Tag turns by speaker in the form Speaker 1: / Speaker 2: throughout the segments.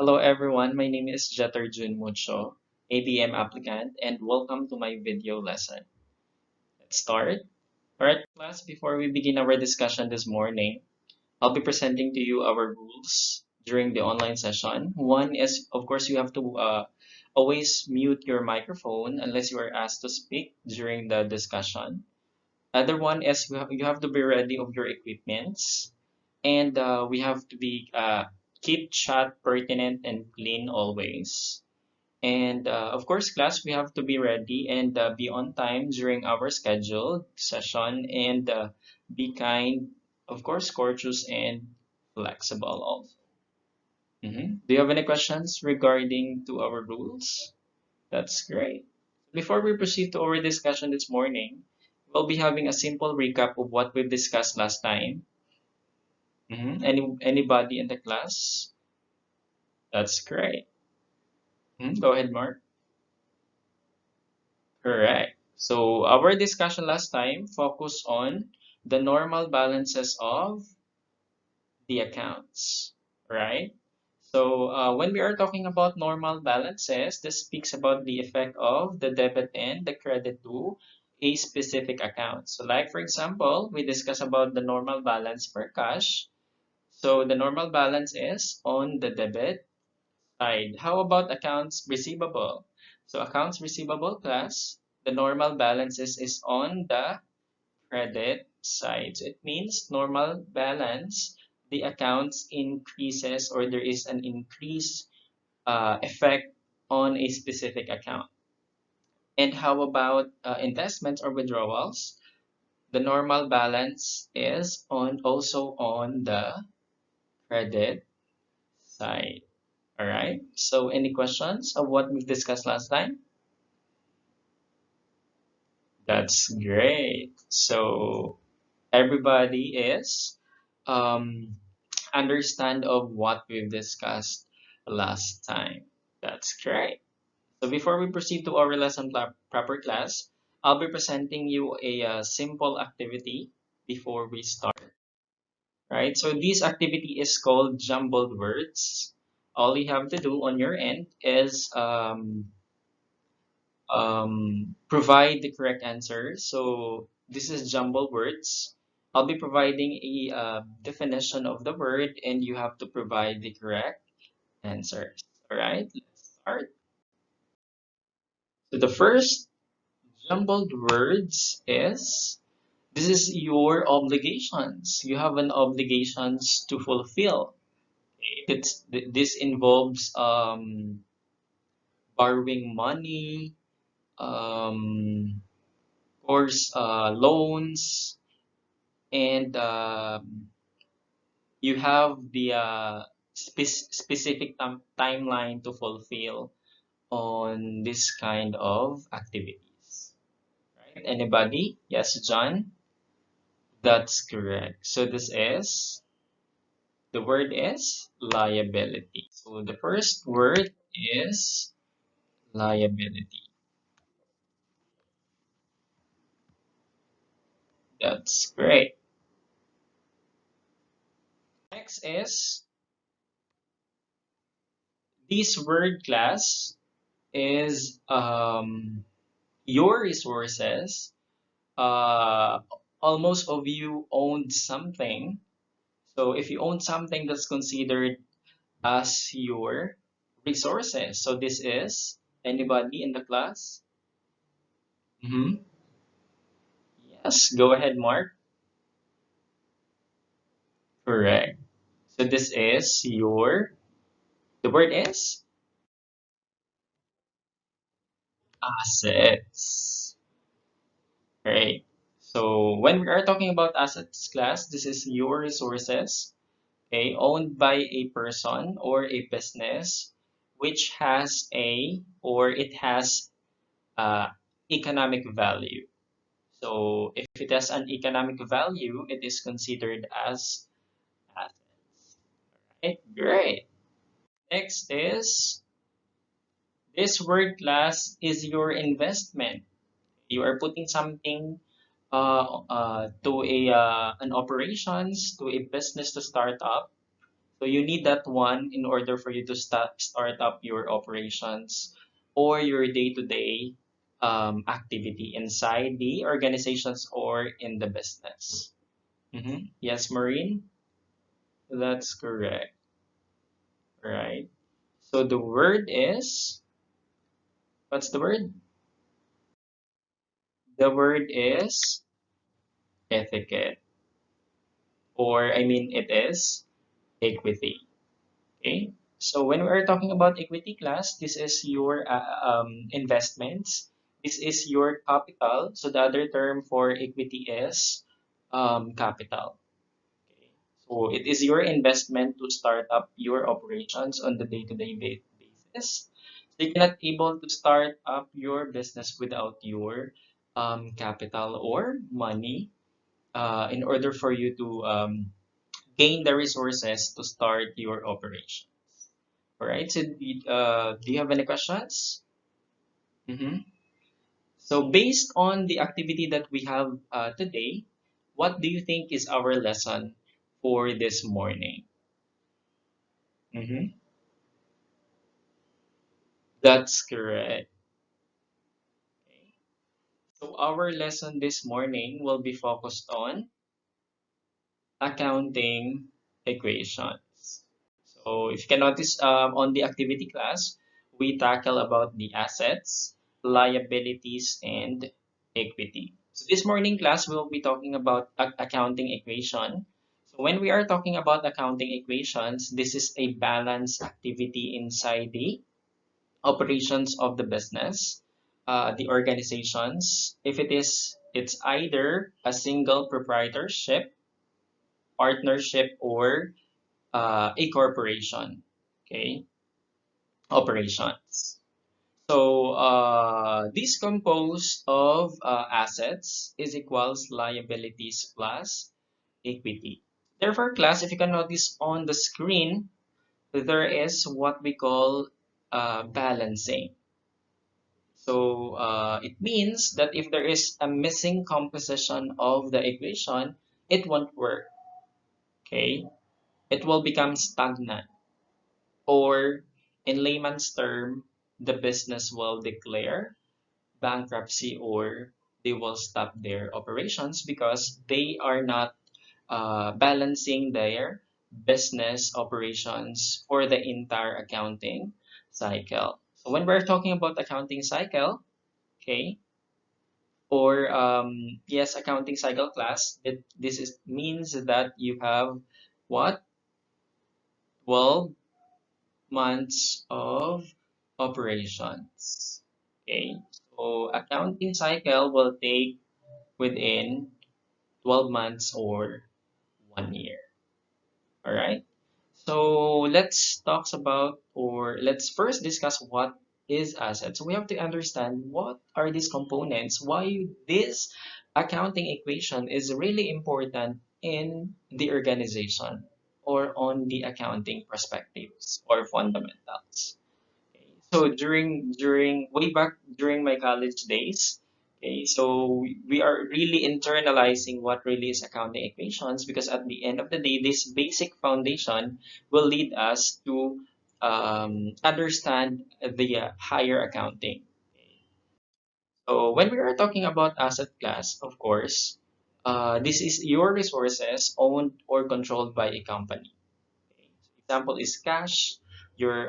Speaker 1: Hello everyone, my name is Jeter Mucho, ABM applicant, and welcome to my video lesson. Let's start. Alright, class, before we begin our discussion this morning, I'll be presenting to you our rules during the online session. One is, of course, you have to always mute your microphone unless you are asked to speak during the discussion. Other one is you have to be ready of your equipments, and we have to be keep chat pertinent and clean always. And of course, class, we have to be ready and be on time during our scheduled session and be kind, of course, courteous and flexible also. Do you have any questions regarding to our rules? That's great. Before we proceed to our discussion this morning, we'll be having a simple recap of what we've discussed last time. Anybody in the class? That's great. Go ahead, Mark. Correct. So our discussion last time focused on the normal balances of the accounts, right? So when we are talking about normal balances, this speaks about the effect of the debit and the credit to a specific account. So like for example, we discussed about the normal balance for cash. So the normal balance is on the debit side. How about accounts receivable? So accounts receivable class, the normal balances is on the credit side. So it means normal balance, the accounts increases or there is an increase effect on a specific account. And how about investments or withdrawals? The normal balance is on also on the credit side. All right. So any questions of what we discussed last time? That's great. So everybody is um, understand of what we've discussed last time. That's great. So before we proceed to our lesson proper class, I'll be presenting you a simple activity before we start. Right. So this activity is called jumbled words. All you have to do on your end is provide the correct answer. So this is jumbled words. I'll be providing a definition of the word, and you have to provide the correct answers. All right, let's start. So the first jumbled words is this is your obligations. You have an obligations to fulfill. This involves borrowing money, course loans, and you have the specific timeline to fulfill on this kind of activities. Right? Anybody? Yes, John? That's correct. So this is, the word is liability. So the first word is liability. That's great. Next is, this word class is your resources. uh, Almost of you owned something. So if you own something, that's considered as your resources. So this is, anybody in the class? hmm Yes, go ahead, Mark. Correct. So this is your, the word is assets. Right. So when we are talking about assets class, this is your resources, okay, owned by a person or a business which has a, or it has economic value. So if it has an economic value, it is considered as assets. Right? Great. Next is, this word class is your investment. You are putting something to a an operations, to a business to start up. So you need that one in order for you to start up your operations or your day-to-day activity inside the organizations or in the business. Yes, Maureen, that's correct. Right. So the word is, what's the word? The word is etiquette, or I mean, it is equity. Okay. So when we are talking about equity class, this is your investments. This is your capital. So the other term for equity is capital. Okay. So it is your investment to start up your operations on the day-to-day basis. So you cannot able to start up your business without your capital or money in order for you to gain the resources to start your operation. All right. So, do you have any questions? Mm-hmm. So, based on the activity that we have today, what do you think is our lesson for this morning? Mm-hmm. That's correct. Okay. So, our lesson this morning will be focused on accounting equations. So if you can notice on the activity class, we tackle about the assets, liabilities, and equity. So this morning class, we'll be talking about accounting equation. So when we are talking about accounting equations, this is a balanced activity inside the operations of the business, the organizations. If it's either a single proprietorship, partnership, or a corporation, okay, operations. So this composed of assets is equals liabilities plus equity. Therefore, class, if you can notice on the screen, there is what we call balancing. So it means that if there is a missing composition of the equation, it won't work. Okay, it will become stagnant. Or, in layman's term, the business will declare bankruptcy or they will stop their operations because they are not balancing their business operations for the entire accounting cycle. So when we're talking about accounting cycle, okay, or yes, accounting cycle class, this is means that you have what? 12 months of operations. Okay, so accounting cycle will take within 12 months or 1 year. All right. So let's talk about, or let's first discuss what is assets. We have to understand what are these components, why this accounting equation is really important in the organization or on the accounting perspectives or fundamentals. Okay. So during way back during my college days, okay, so we are really internalizing what really is accounting equations because at the end of the day, this basic foundation will lead us to understand the higher accounting. So when we are talking about asset class, of course, this is your resources owned or controlled by a company. Okay. Example is cash, your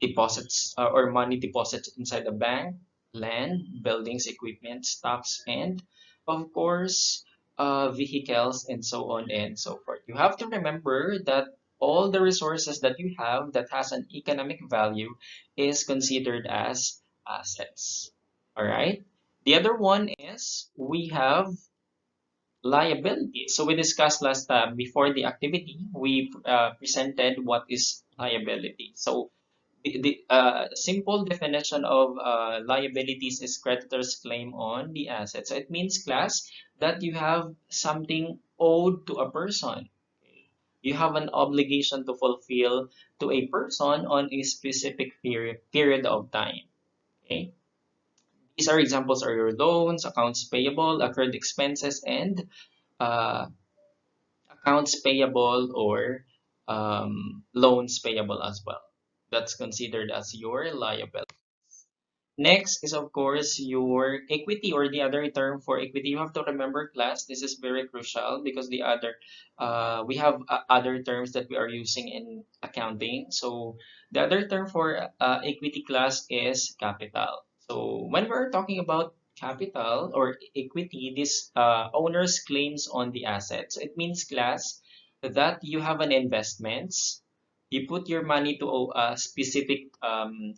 Speaker 1: deposits or money deposits inside the bank, land, buildings, equipment, stocks, and of course, vehicles, and so on and so forth. You have to remember that all the resources that you have that has an economic value is considered as assets. All right. The other one is we have liability. So we discussed last time before the activity, we presented what is liability. So the simple definition of liabilities is creditor's claim on the asset. So it means, class, that you have something owed to a person. You have an obligation to fulfill to a person on a specific period of time. Okay? These are examples are your loans, accounts payable, accrued expenses, and uh, accounts payable or loans payable as well. That's considered as your liability. Next is, of course, your equity, or the other term for equity. You have to remember, class, this is very crucial because we have other terms that we are using in accounting. So the other term for equity, class, is capital. So when we're talking about capital or equity, this owner's claims on the assets. It means, class, that you have an investments, you put your money to a specific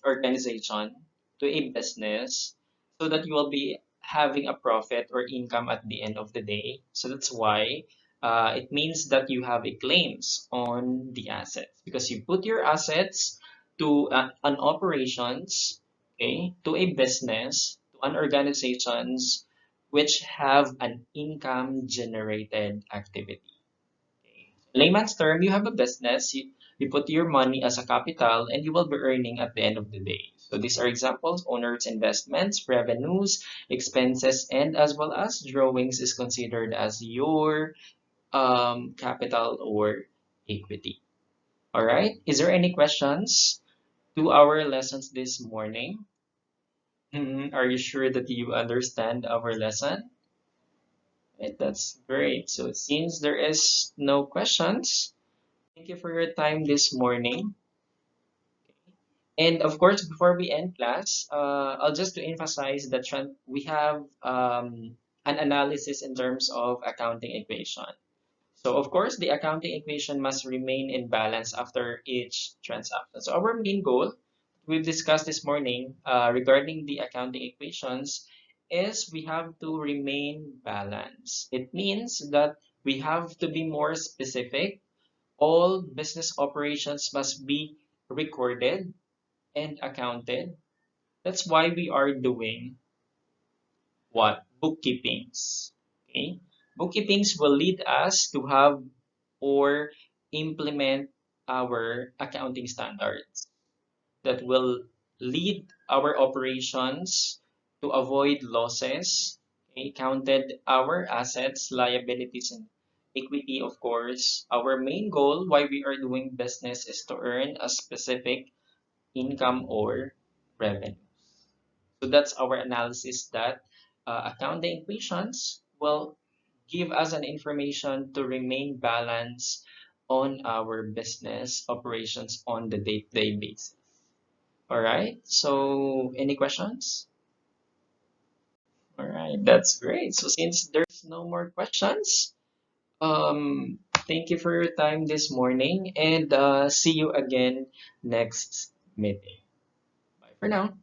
Speaker 1: organization, to a business, so that you will be having a profit or income at the end of the day. So that's why it means that you have a claims on the assets, because you put your assets to an operations, okay, to a business, to an organizations which have an income generated activity. Layman's term, you have a business, you put your money as a capital, and you will be earning at the end of the day. So these are examples: owners' investments, revenues, expenses, and as well as drawings is considered as your capital or equity. All right. Is there any questions to our lessons this morning? Are you sure that you understand our lesson? Right, that's great. So it seems there is no questions. Thank you for your time this morning. And of course, before we end class, I'll just to emphasize that we have an analysis in terms of accounting equation. So of course, the accounting equation must remain in balance after each transaction. So our main goal we've discussed this morning regarding the accounting equations is we have to remain balanced. It means that we have to be more specific. All business operations must be recorded and accounted. That's why we are doing what? Bookkeepings. Okay? Bookkeepings will lead us to have or implement our accounting standards that will lead our operations to avoid losses, okay? Counted our assets, liabilities, and equity, of course. Our main goal why we are doing business is to earn a specific income or revenue. So that's our analysis that accounting equations will give us an information to remain balanced on our business operations on the day-to-day basis. All right. So any questions? All right. That's great. So since there's no more questions, thank you for your time this morning, and see you again next meeting. Bye for now.